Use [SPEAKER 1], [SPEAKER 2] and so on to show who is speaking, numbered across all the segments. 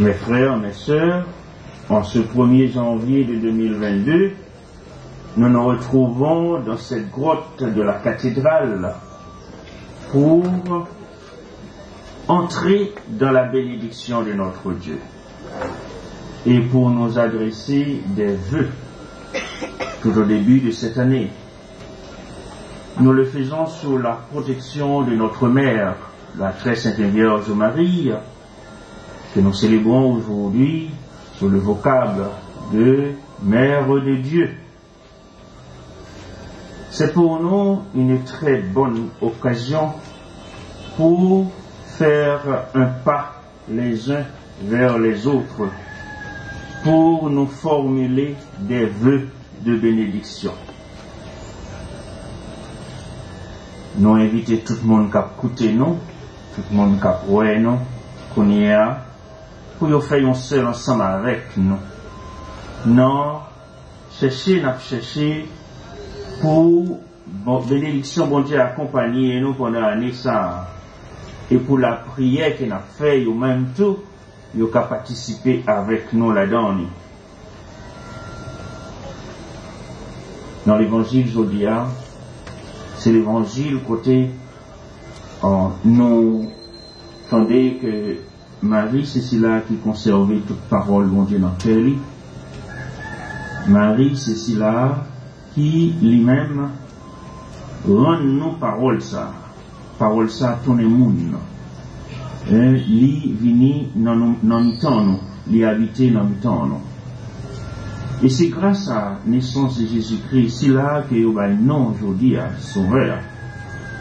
[SPEAKER 1] Mes frères, mes sœurs, en ce 1er janvier de 2022, nous nous retrouvons dans cette grotte de la cathédrale pour entrer dans la bénédiction de notre Dieu et pour nous adresser des vœux tout au début de cette année. Nous le faisons sous la protection de notre Mère, la très sainte Vierge Marie, que nous célébrons aujourd'hui sous le vocable de Mère de Dieu. C'est pour nous une très bonne occasion pour faire un pas les uns vers les autres, pour nous formuler des vœux de bénédiction. Nous invitons tout le monde qui a écouté nous, tout le monde qui a oué nous, qu'on y a, pour nous faire un seul ensemble avec nous. Non, chercher pour bénédiction, bon Dieu, accompagner nous pendant l'année ça. Et pour la prière qu'on a fait, ou même tout, vous avez participé avec nous là-dedans. Dans l'évangile Jodia, c'est l'évangile côté, nous entendez que Marie, c'est celle qui conservait toute parole, mon Dieu, dans le cœur. Marie, c'est celle qui lui-même rend nos paroles ça. Parole ça, tout le monde. Li vini dans le temps, li habité dans le temps. Et c'est grâce à la naissance de Jésus-Christ, c'est là que nous avons non aujourd'hui à Sauveur.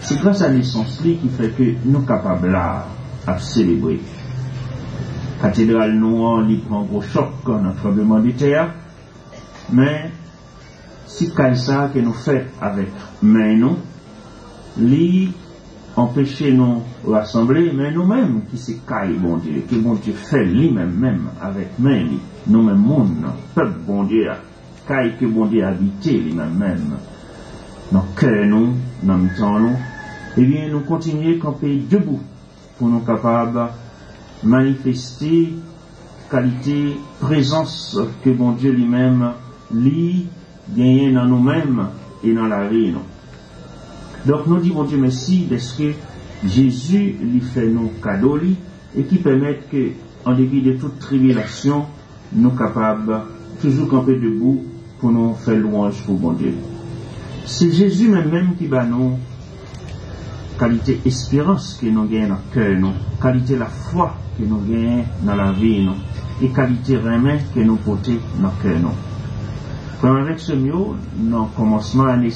[SPEAKER 1] C'est grâce à la naissance qui fait que nous sommes capables à célébrer. La cathédrale noire, il prend un gros choc dans notre tremblement de terre, mais c'est ça que nous faisons avec main nous, li empêcher nous rassembler, mais nous-mêmes qui c'est caille bon Dieu, que bon Dieu fait lui-même avec main, nous-mêmes monde, peuple bon Dieu, caille que bon Dieu habite lui-même, dans le cœur nous, dans le temps nous, et bien nous continuons à camper debout pour nous capables manifester qualité, présence que bon Dieu lui-même lui gagne dans nous-mêmes et dans la vie. Non? Donc nous disons bon Dieu merci parce que Jésus lui fait nos cadeaux et qui permettent que, en dépit de toute tribulation, nous capables toujours camper debout pour nous faire louange pour bon Dieu. C'est Jésus même qui va nous qualité espérance que nous gagnons dans le cœur, nous, qualité la foi que nous gagnons dans la vie, nous, et qualité remède que nous portons dans le cœur. Nous. Comme avec ce mieux, dans le commencement de l'année,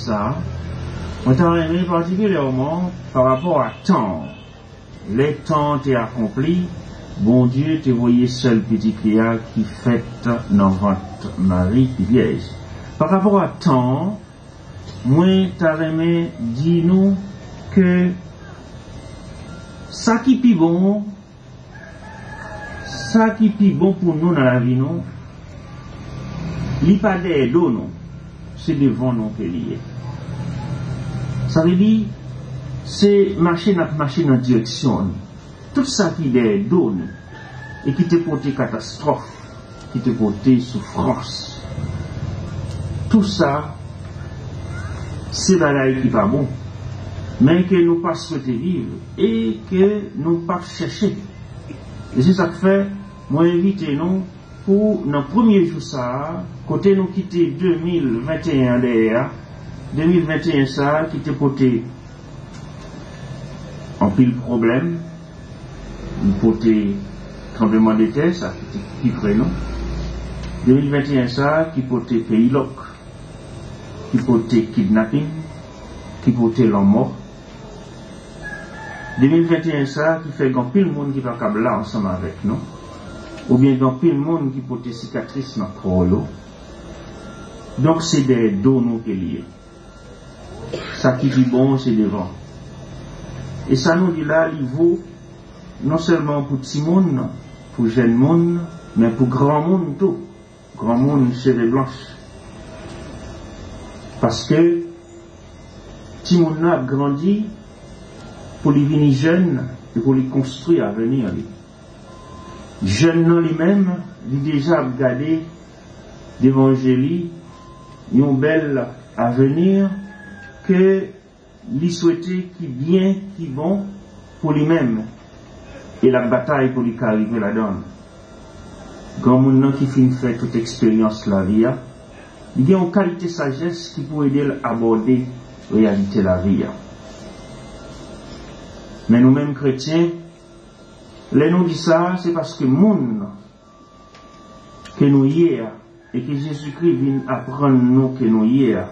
[SPEAKER 1] on t'a aimé particulièrement par rapport à temps. Les temps t'est accompli, bon Dieu t'est voyé seul petit créa qui fête dans votre Marie Vierge. Par rapport à temps, moi t'as aimé dis-nous que ça qui est bon pour nous dans la vie, nous, il pas des dos, nous, c'est devant nous que lié. Ça veut dire, c'est marcher dans direction. Tout ça qui est des dos, et qui te porté catastrophe, qui te porté souffrance. Tout ça, c'est bagaille qui pas bon. Mais que nous pas souhaiter vivre et que nous pas chercher. Et c'est ça que fait, moi invité nous pour dans le premier jour ça, côté nous quitter 2021 derrière, 2021 ça, qui était porté en pile problème, nous porté tremblement de terre, ça qui était plus nous. 2021 ça, qui porté pays loc, qui porté kidnapping, qui porté l'homme mort. 2021 ça qui fait grand pile monde qui va câbler ensemble avec nous ou bien grand pile monde qui porte cicatrices dans corps. Donc c'est des dons qui liés. Ça qui dit bon c'est devant. Et ça nous dit là il vaut non seulement pour petit monde, pour jeune monde, mais pour grand monde tout. Grand monde cheveux blanches. Parce que petit monde a grandi pour les venir jeunes et pour les construire à venir. jeune non lui-même, il déjà regardé l'évangile, une belle avenir que lui souhaitait qui bien, qui bon pour lui-même et la bataille pour lui arriver la donne. Quand mon qui finit fait toute expérience la vie, il y a une qualité sagesse qui peut aider à aborder la réalité de la vie. Mais nous-mêmes chrétiens, les nous dit ça, c'est parce que moun que nous hier et que Jésus-Christ vient apprendre nous que nous hier,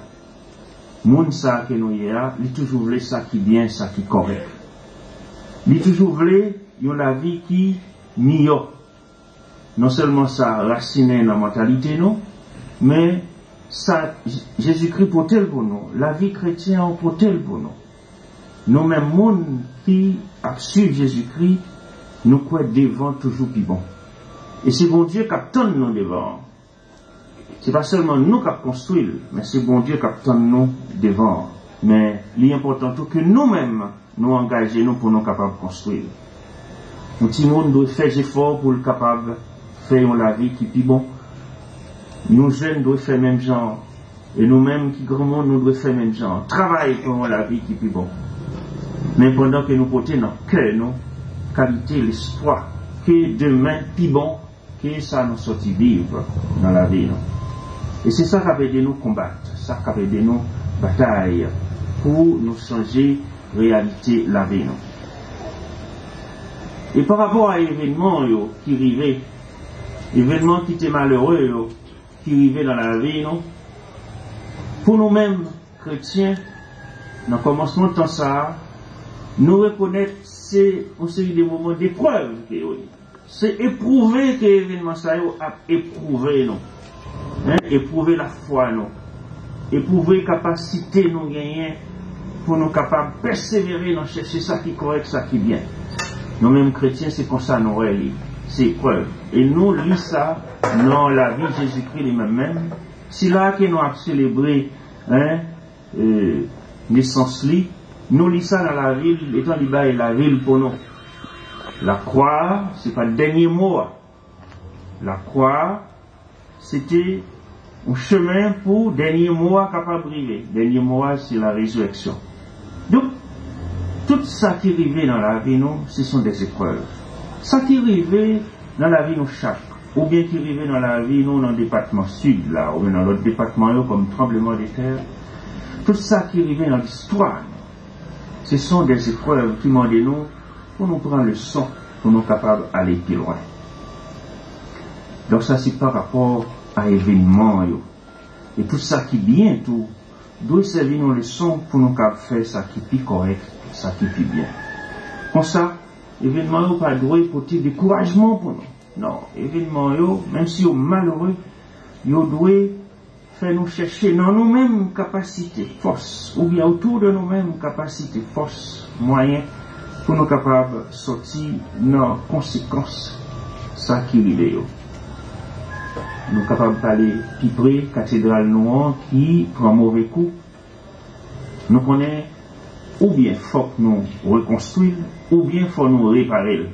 [SPEAKER 1] moun ça que nous hier, il toujours voulait ça qui bien, ça qui correct. Il toujours voulait la vie qui meilleure. Non seulement ça racine dans la mentalité nous, mais ça Jésus-Christ porte pour nous, la vie chrétienne porte pour nous. Nous-mêmes moun qui a suivi Jésus-Christ, nous croyons devant toujours plus bon. Et c'est bon Dieu qui attend nous devant. C'est pas seulement nous qui construisons, mais c'est bon Dieu qui attend nous devant. Mais l'important est que nous-mêmes nous engageons pour nous capables de construire. Nous petit monde doit faire des efforts pour être capable de faire la vie qui est plus bon. Nous jeunes doivent faire le même genre. Et nous-mêmes qui grand monde, nous devons faire le même genre. Travailler pour la vie qui est plus bon. Mais pendant que nous portons dans le cœur, nous, qualité, l'espoir, que demain, plus bon, que ça nous sortit vivre dans la vie. Et c'est ça qui a aidé nous combattre, ça qui a aidé nous batailler pour nous changer réalité la vie. Et par rapport à l'événement qui arrivait, événement qui était malheureux, qui arrivait dans la vie, pour nous-mêmes, chrétiens, dans le commencement de temps ça, nous reconnaître c'est aussi des moments d'épreuve. C'est éprouver que l'événement ça a éprouvé nous. Éprouver la foi nous. Éprouver la capacité nous gagner pour nous capables de persévérer dans chercher ça qui est correct, ça qui est bien. Nous-mêmes chrétiens, c'est comme ça nous réalisons. C'est épreuve. Et nous lisons ça dans la vie de Jésus-Christ lui-même. C'est là que nous avons célébré naissance lui. Nous lisons ça dans la ville, étant libéré la ville pour nous. La croix, c'est pas le dernier mot. La croix, c'était un chemin pour dernier mois capable de arriver. Dernier mois, c'est la résurrection. Donc, tout ça qui arrive dans la vie, nous, ce sont des épreuves. Ça qui arrive dans la vie, nous, chaque, ou bien qui arrive dans la vie, nous, dans le département sud, là, ou bien dans l'autre département, comme tremblement de terre, tout ça qui arrive dans l'histoire, ce sont des épreuves qui demandent nous pour nous prendre le son, pour nous capables d'aller plus loin. Donc ça c'est par rapport à l'événement. Et tout ça qui bien, tout, doit servir nos leçons pour nous faire ça qui est plus correct, ça qui est plus bien. Comme ça, l'événement n'est pas doit porter découragement pour nous. Non, l'événement, même si on est malheureux, il doit faire nous chercher dans nous-mêmes capacités, force, ou bien autour de nous-mêmes capacités, force, moyens, pour nous capables de sortir dans les conséquences, ça qui est là. Nous sommes capables d'aller plus près, cathédrale noire qui prend mauvais coup. Nous connaissons, ou bien faut que nous reconstruire, ou bien faut nous réparer.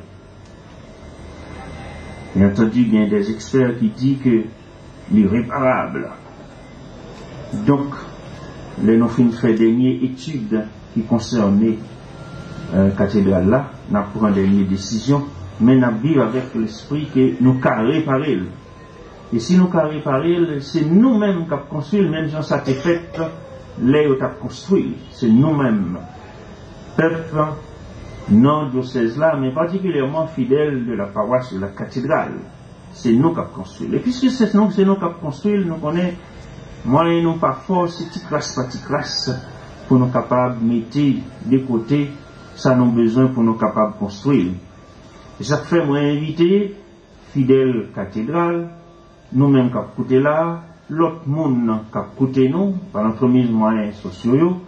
[SPEAKER 1] Bien entendu, il y a des experts qui disent que l'irréparable. Donc, les nous finissons faire des études qui concernent la cathédrale là, nous prenons des décisions, mais nous vivons avec l'esprit que nous pouvons réparer. Et si nous pouvons réparer, c'est nous-mêmes qui avons construit, même si ça a été fait, les autres ont construit. C'est nous-mêmes, peuple, non diocèse là, mais particulièrement fidèles de la paroisse de la cathédrale. C'est nous qui avons construit. Et puisque c'est nous qui avons construit, nous connaissons, moi et nous pas fort, c'est petite classe, pour nous capables de mettre de côté, ça nous besoin pour nous capables de construire. Et ça fait, moi, inviter, fidèles cathédrale, nous-mêmes qui avons coûté là, l'autre monde qui a coûté nous, par l'entremise moyens sociaux,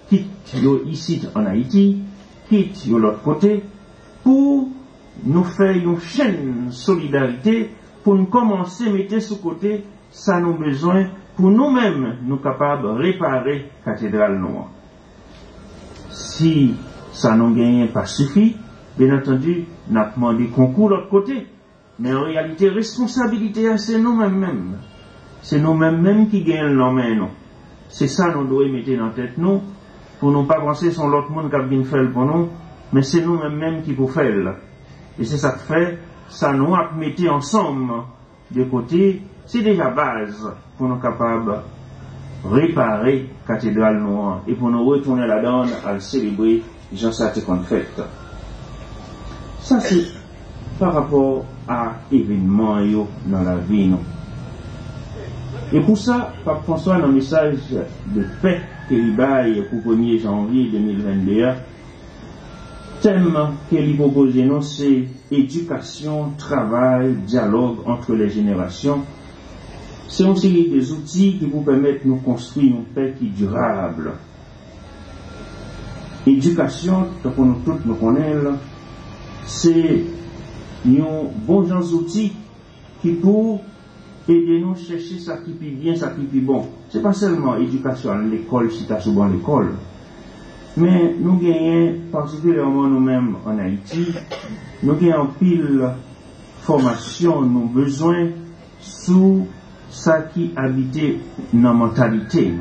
[SPEAKER 1] quitte ici en Haïti, quitte de l'autre côté, pour nous faire une chaîne de solidarité, pour nous commencer à mettre sous côté, ça nous besoin, pour nous-mêmes, nous capables de réparer la cathédrale noire. Si ça nous gagne pas suffit, bien entendu, nous avons demandé concours de l'autre côté. Mais en réalité, responsabilité, c'est nous-mêmes. C'est nous-mêmes qui gagnent l'homme, nous. C'est ça nous devons mettre dans la tête, nous, pour ne pas penser sur l'autre monde qui a bien fait pour nous, mais c'est nous-mêmes qui pouvons faire. Et c'est ça que fait, ça nous a mis ensemble de côté, c'est déjà base pour nous capables de réparer la cathédrale noire et pour nous retourner là-dedans à le célébrer, Jean Saté qu'on fait. Ça c'est par rapport à l'événement dans la vie. Nous. Et pour ça, Pape François, dans le message de paix qu'il baille pour 1er janvier 2022, thème qu'il propose, c'est éducation, travail, dialogue entre les générations. C'est une série des outils qui vous permettent de nous construire une paix qui est durable. Éducation, pour nous tous nous connaissons, c'est un bon genre d'outils qui pour aider nous chercher ça qui est bien, ça qui est bon. Ce n'est pas seulement éducation à l'école, si tu as souvent l'école. Mais nous gagnons, particulièrement nous-mêmes en Haïti, nous gagnons pile formation, nous besoin sous ça qui habite dans la mentalité.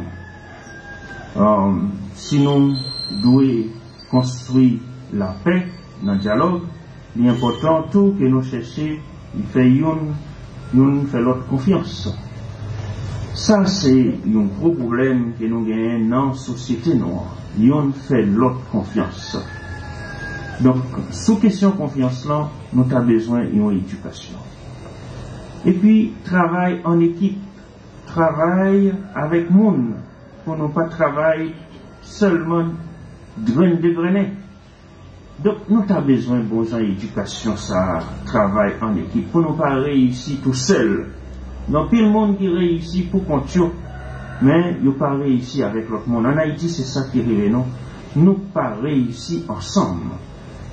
[SPEAKER 1] Si nous devons construire la paix dans le dialogue, il est important tout que nous cherchions, il fait une fait l'autre confiance. Ça, c'est un gros problème que nous gagnons dans la société noire. Yon fait l'autre confiance. Donc, sous question confiance là, nous avons besoin d'une éducation. Et puis, travail en équipe, travail avec monde, pour ne pas travailler seulement de grainer. Donc, nous avons besoin de bon genre d'éducation, ça, travail en équipe, pour ne pas réussir tout seul. Donc, il y a le monde qui réussit pour qu'on tue. Mais ils n'ont pas réussi avec l'autre monde. En Haïti, c'est ça qui est non. Nous pas réussi ensemble.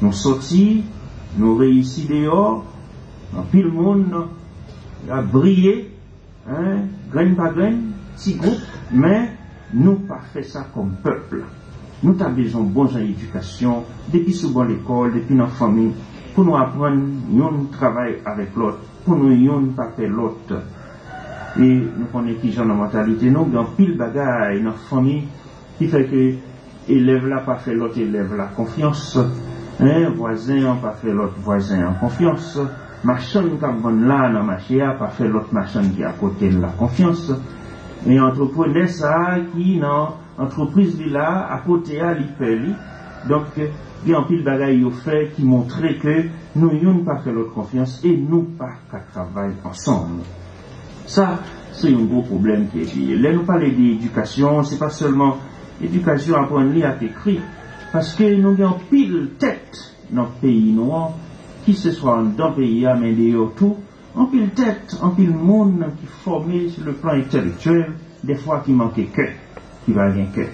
[SPEAKER 1] Nous sortis, nous réussis dehors, puis le monde a brillé, graine par graine, petit groupe, mais nous pas fait ça comme peuple. Nous avons besoin de bonne éducation, depuis souvent l'école, depuis notre famille, pour nous apprendre, nous travailler avec l'autre, pour nous ne pas faire l'autre. Et nous connaissons qui genre de mentalité, nous avons pile bagaille dans la famille qui fait que élève là pas fait l'autre élève la confiance, voisin n'a pas fait l'autre voisin en confiance, machin qui a là dans le marché n'a pas fait l'autre machin qui est à côté de la confiance, et entrepreneur ça qui dans l'entreprise là à côté à l'IPELI, donc il y a un pile bagaille fait qui montrait que nous n'avons pas fait l'autre confiance et nous pas qu'à travailler ensemble. Ça, c'est un gros problème qui est lié. Là, nous parlons d'éducation, c'est pas seulement éducation à apprendre à lire, à écrire, parce que nous avons pile tête dans le pays noir, qui ce soit dans le pays, mais d'ailleurs tout, en pile tête, en pile monde qui est formé sur le plan intellectuel, des fois qui manque cœur, qui va rien cœur.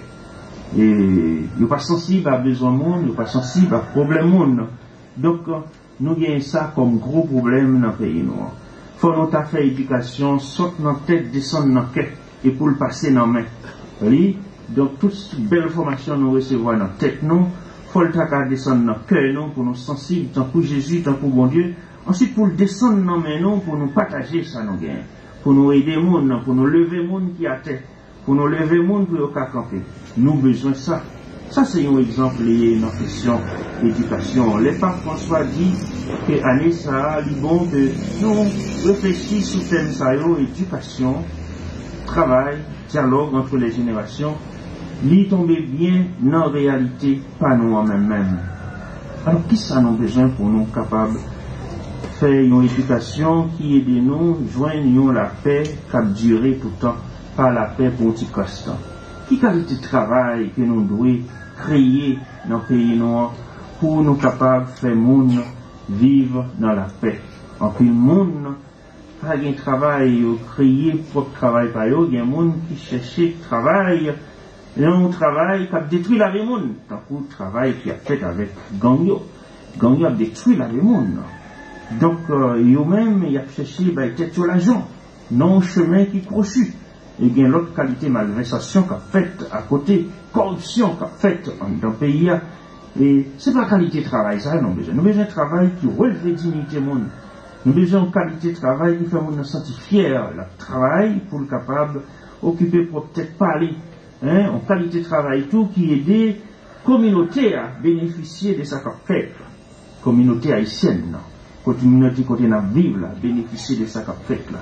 [SPEAKER 1] Et ils ne sont pas sensibles à besoin monde, ils ne sont pas sensibles à problème monde. Donc, nous avons ça comme gros problème dans le pays noir. Faut nous faire éducation, saute dans la tête, descendre dans la tête, et pour le passer dans la main. Oui? Donc, toute belle formation nous recevons dans la tête, nous, faut le faire descendre dans le cœur, nous, pour nous sensibles, tant pour Jésus, tant pour bon Dieu. Ensuite, pour le descendre dans la main, nous, pour nous partager ça, nous gagnons. Pour nous aider le monde, pour nous lever le monde qui a tête, pour nous lever le monde pour nous camper. Nous besoin de ça. Ça, c'est un exemple lié dans la question d'éducation. Le pape François dit que année ça, il est bon que nous réfléchissons sur thème ça, éducation, travail, dialogue entre les générations, lui tomber bien dans la réalité, pas nous en même. Alors, qui ça nous besoin pour nous capables de faire une éducation qui aide nous, joindre la paix, qui a duré tout le temps, pas la paix pour un petit constant. Qui qualité de travail que nous devons créer dans le pays noir pour nous capables de faire monde vivre dans la paix. En plus, le monde pas de travail, créer propre travail par eux, il y a des gens qui cherchent travail, un travail qui a détruit la vie monde. Tant que le travail qui a fait avec Gangyo. Gangyo a détruit la vie monde. Donc, eux-mêmes, ils ont cherché peut-être sur l'argent, non un chemin qui crochu. Et bien l'autre qualité malversation qu'a faite à côté, corruption qu'a faite dans le pays. Et c'est pas qualité de travail, ça, non besoin. Nous besoin de travail qui relève la dignité monde. Nous avons besoin de qualité de travail qui fait nous sentir fiers. Le travail pour le capable occuper pour peut-être parler. En qualité de travail tout qui aide la communauté à bénéficier de sa fait. Communauté haïtienne, communauté côté na vivre bénéficier de sa fait là.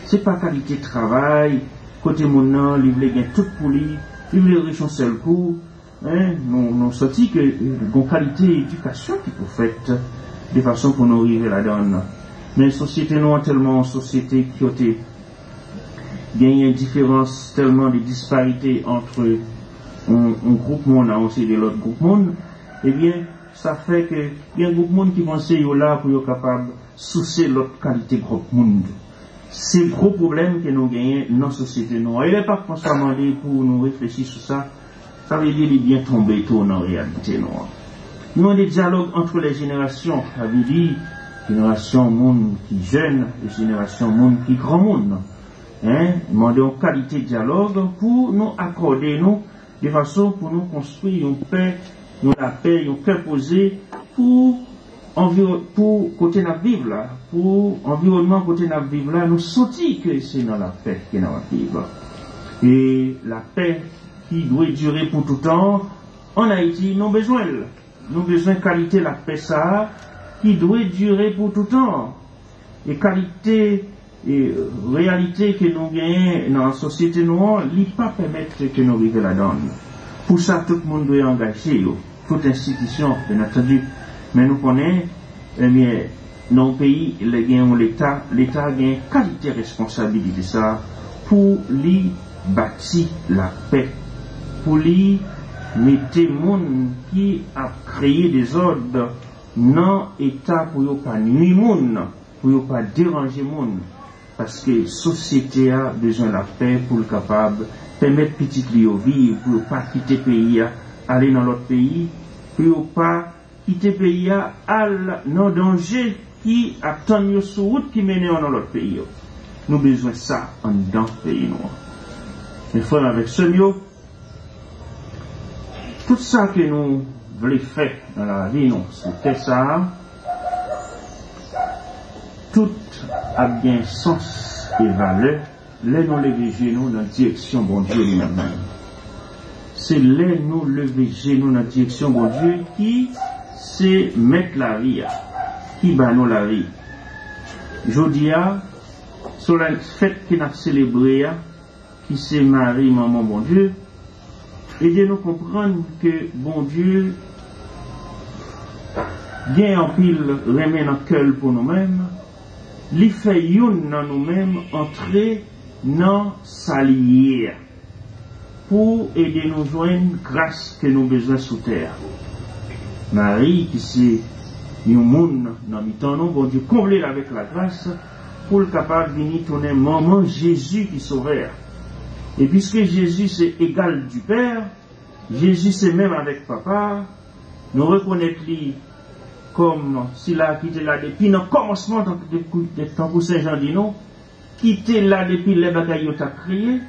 [SPEAKER 1] C'est pas qualité de travail côté mon nom, livre gain tout pour lui, livre riche en seul coup. Nous sorti que une qualité d'éducation qui peut faite de façon pour nous arriver là-dedans. Mais société nous tellement société qui a gagné une différence tellement de disparité entre un groupe monde et de l'autre groupe monde, eh bien ça fait que il y a un groupe monde qui pense là pour être capable de soucier l'autre qualité groupe monde. C'est le gros problème que nous gagnons dans la société noire. Il n'est pas constamment demandé pour nous réfléchir sur ça. Ça veut dire qu'il est bien tombé tout dans la réalité noire. Nous avons des dialogues entre les générations. Ça veut dire génération monde qui jeune et génération monde qui grand monde. Nous demandons une qualité de dialogue pour nous accorder nous de façon pour nous construire une paix, la paix, une paix posée pour côté n'a vivre là, pour environnement côté n'a vivre là, nous sentis que c'est dans la paix qui est dans la vivre. Et la paix qui doit durer pour tout temps, en Haïti, nous avons besoin de qualité la paix ça, qui doit durer pour tout temps. Et qualité et réalité que nous gagnons dans la société noire, il ne peut pas permettre que nous arrivions là-dedans. Pour ça, tout le monde doit engager, toute institution, bien entendu. Mais nous connaissons, eh bien, dans le pays, l'État a une qualité de responsabilité ça pour lui bâtir la paix, pour lui mettre les gens qui a créé des ordres dans l'État pour ne pas nuire les gens, pour ne pas déranger les gens. Parce que la société a besoin de la paix pour être capable de permettre petit de vivre, pour ne pas quitter le pays, aller dans l'autre pays, pour ne pas quitter le pays, aller dans le danger qui attend sur route qui mène dans l'autre pays. Nous avons besoin de ça en dans le pays noir. Mais frère, avec ce mieux, tout ça que nous voulons faire dans la vie, c'était ça. Tout a bien sens et valeur, les nous lever genoux dans la direction bon Dieu lui-même. C'est les nous lever genoux dans la direction bon Dieu qui c'est mettre la vie, qui bat nous la vie. Jodia, sur la fête qui n'a célébré, qui c'est Marie, maman bon Dieu, aidez-nous comprendre que bon Dieu vient en pile remet dans le cœur pour nous-mêmes. Li fait youn dans nous-mêmes entrer dans sa lière pour aider nous joindre grâce que nous besoin sous terre. Marie qui c'est yon moun dans mi-temps nous, bon Dieu combler avec la grâce pour le capable de venir tourner maman Jésus qui sauveur. Et puisque Jésus c'est égal du Père, Jésus c'est même avec papa, nous reconnaître lui comme s'il a quitté là depuis le commencement de temps pour Saint Jean dit non, quitté là depuis les bagailles qu'il a créé,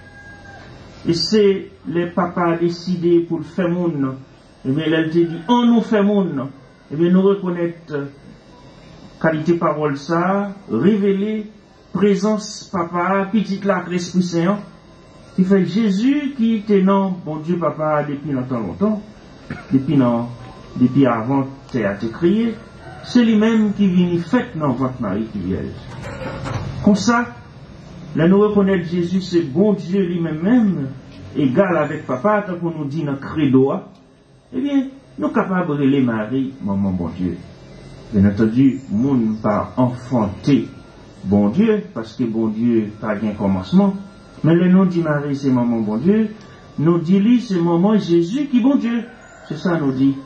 [SPEAKER 1] et c'est les papas décidé pour le faire monde, et bien elle te dit, on nous fait monde, et bien nous reconnaître qualité parole ça, révéler présence papa, petite là, l'Esprit Saint, qui fait Jésus qui était non, bon Dieu papa depuis longtemps, depuis avant terre été créé, c'est lui-même qui vient fait dans votre Marie qui vierge. Comme ça, là nous reconnaître Jésus, c'est bon Dieu lui-même, égal avec papa, tant qu'on nous dit dans le credo, eh bien, nous sommes capables de relayer Marie, maman bon Dieu. Bien entendu, moun pas enfanté bon Dieu, parce que bon Dieu pas bien commencement, mais le nom dit Marie, c'est maman bon Dieu, nous dit lui, c'est maman Jésus qui bon Dieu. C'est ça nous dit.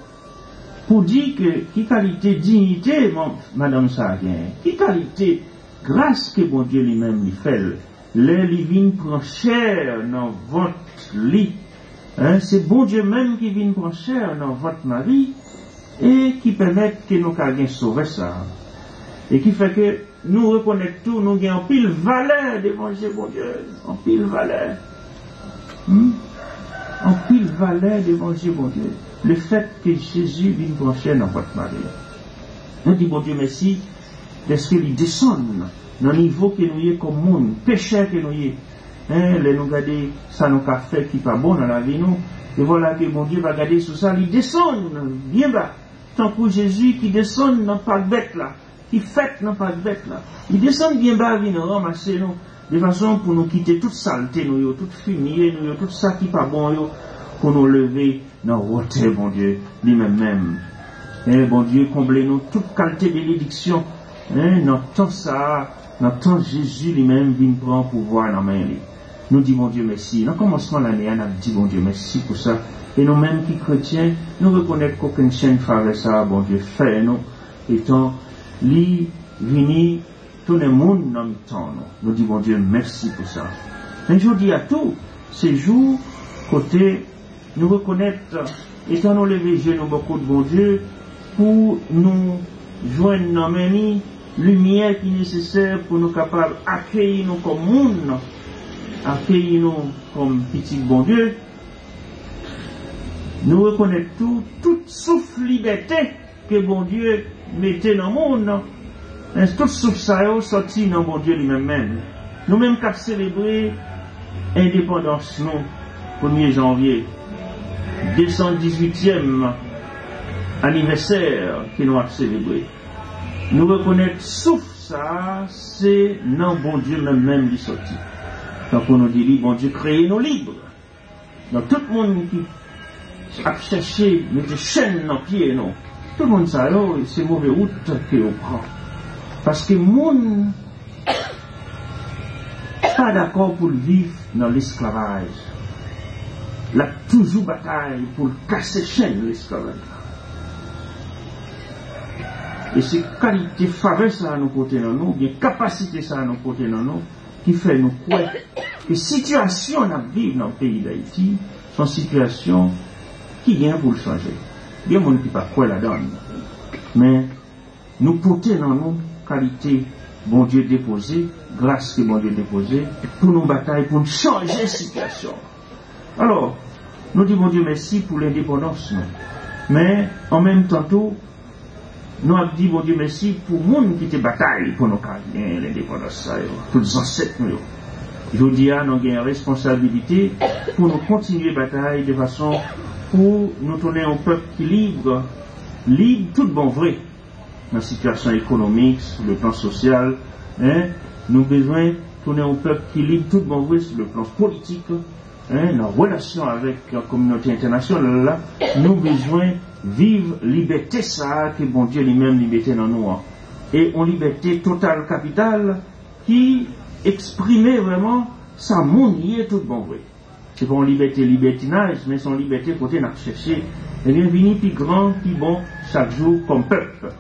[SPEAKER 1] Pour dire que, qui qualité, dignité, madame Sargien, qui qualité, grâce que bon Dieu lui-même lui fait, les livines prend chair dans votre lit, c'est bon Dieu même qui vient prendre chair dans votre mari, et qui permet que nous puissions sauver ça. Et qui fait que nous reconnaissons tout, nous avons en pile valeur d'évangile bon Dieu, en pile valeur. En pile valeur d'évangile bon Dieu. Le fait que Jésus vienne brancher dans votre mari. Nous disons bon Dieu merci, Est-ce qu'il descend dans le niveau que nous y comme monde, pécheur que nous y les nous garder ça nous a fait qui pas bon dans la vie nous. Et voilà que mon Dieu va garder sur ça, il descend bien bas. Tant que Jésus qui descend dans pas bête là, qui fête dans pas bête là. Il descend bien bas, il nous ramasser nous de façon pour nous quitter toute saleté nous, toute fumée nous, tout ça qui pas bon yo, pour nous lever dans route bon Dieu, lui-même. Et bon Dieu, comblez-nous toute qualité de bénédiction. Dans temps ça, dans temps Jésus lui-même vient prendre pouvoir dans main. Nous disons bon Dieu merci. Dans le commencement de l'année, on a dit bon Dieu merci pour ça. Et nous-mêmes qui chrétiens, nous reconnaissons qu'aucune chaîne faisait ça, bon Dieu fait nous. Étant, lui, vini, tout le monde dans le temps. Nous disons bon Dieu merci pour ça. Mais je dis à tous, ces jours, côté, nous reconnaître, étant nous lever nous beaucoup de bon Dieu, pour nous joindre dans la lumière qui est nécessaire pour nous capables d'accueillir nous comme monde, accueillir nous comme petit bon Dieu. Nous reconnaissons toute souffle liberté que bon Dieu mettait dans le monde. Tout souffle ça est sorti dans bon Dieu lui-même. Nous-mêmes qui avons célébré l'indépendance, nous, 1er janvier, 218e anniversaire que nous avons célébré. Nous reconnaissons souffle ça, c'est non bon Dieu même qui sorti. Donc on nous dit, bon Dieu créé nous libres. Donc tout le monde qui a cherché, met des chaînes dans les pieds, non. Tout le monde sait, c'est mauvais route que l'on prend. Parce que le monde n'est pas d'accord pour vivre dans l'esclavage. Il a toujours bataille pour casser les chaînes de l'esclavage. Et c'est qualité faveur ça à nous côté dans nous, bien capacité ça à nous côté dans nous, qui fait nous croire que situation à vivre dans le pays d'Haïti sont situations qui viennent pour le changer. Il y a des gens qui ne pas croire là-dedans. Mais nous porter dans nous qualité bon Dieu déposé, grâce que bon Dieu déposé, pour nous batailler, pour nous changer la situation. Alors, nous disons bon Dieu merci pour l'indépendance. Mais en même temps, nous avons dit bon Dieu merci pour le monde qui te bataille pour nous gagner l'indépendance. Tous les ancêtres nous. Je dis à nous avons une responsabilité pour nous continuer la bataille de façon pour nous tourner un peuple qui libre tout bon vrai dans la situation économique, sur le plan social. Nous avons besoin de tourner un peuple qui libre tout bon vrai sur le plan politique, dans relation avec la communauté internationale. Là, nous avons besoin vivre liberté ça que bon Dieu lui-même liberté dans nous. Et une liberté totale capitale qui exprimait vraiment sa monier tout bon vrai. C'est pas une liberté libertinage, mais son liberté côté n'a cherché. Et bien venir plus grand, plus bon chaque jour comme peuple.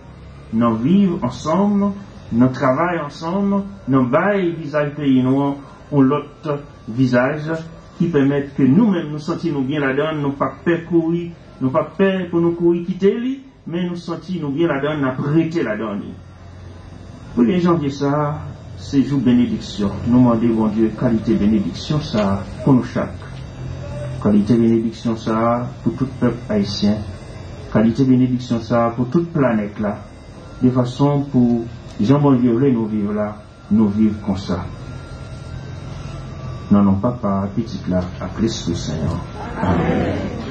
[SPEAKER 1] Nous vivons ensemble, nous travaillons ensemble, nous baillons visage pays noir ou l'autre visage qui permettent que nous-mêmes nous sentions bien là-dedans, nous pas peur courir, nous pas peur pour nous courir quitter lui, mais nous sentions bien là-dedans, nous prêter là-dedans. Pour les gens qui ça, c'est jour bénédiction. Nous demandons, bon Dieu, qualité bénédiction ça pour nous chaque. Qualité bénédiction ça pour tout peuple haïtien. Qualité bénédiction ça pour toute planète là. De façon pour Jean bon Dieu nous vivre là, nous vivre comme ça. Non, non, papa, petit là, à Christ le Seigneur. Amen.